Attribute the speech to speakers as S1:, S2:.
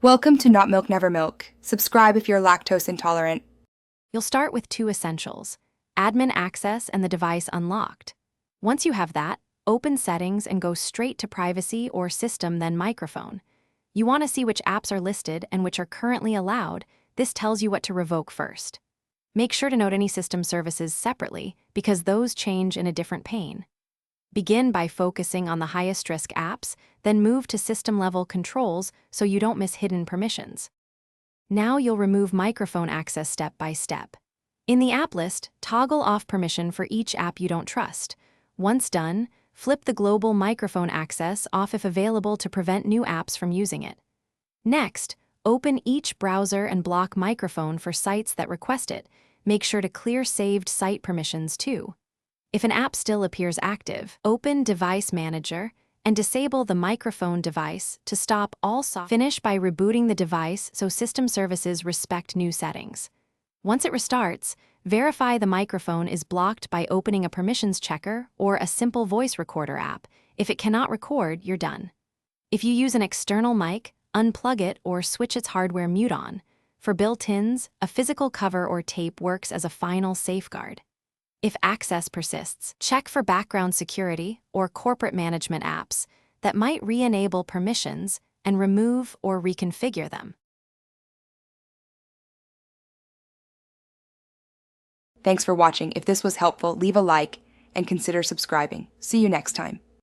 S1: Welcome to Not Milk Never Milk. Subscribe if you're lactose intolerant.
S2: You'll start with two essentials: admin access and the device unlocked. Once you have that, open settings and go straight to privacy or system, then microphone. You want to see which apps are listed and which are currently allowed. This tells you what to revoke first. Make sure to note any system services separately because those change in a different pane. Begin by focusing on the highest risk apps, then move to system-level controls so you don't miss hidden permissions. Now you'll remove microphone access step by step. In the app list, toggle off permission for each app you don't trust. Once done, flip the global microphone access off if available to prevent new apps from using it. Next, open each browser and block microphone for sites that request it. Make sure to clear saved site permissions too. If an app still appears active, open Device Manager and disable the microphone device to stop all software. Finish by rebooting the device so system services respect new settings. Once it restarts, verify the microphone is blocked by opening a permissions checker or a simple voice recorder app. If it cannot record, you're done. If you use an external mic, unplug it or switch its hardware mute on. For built-ins, a physical cover or tape works as a final safeguard. If access persists, check for background security or corporate management apps that might re-enable permissions and remove or reconfigure them.
S1: Thanks for watching. If this was helpful, leave a like and consider subscribing. See you next time.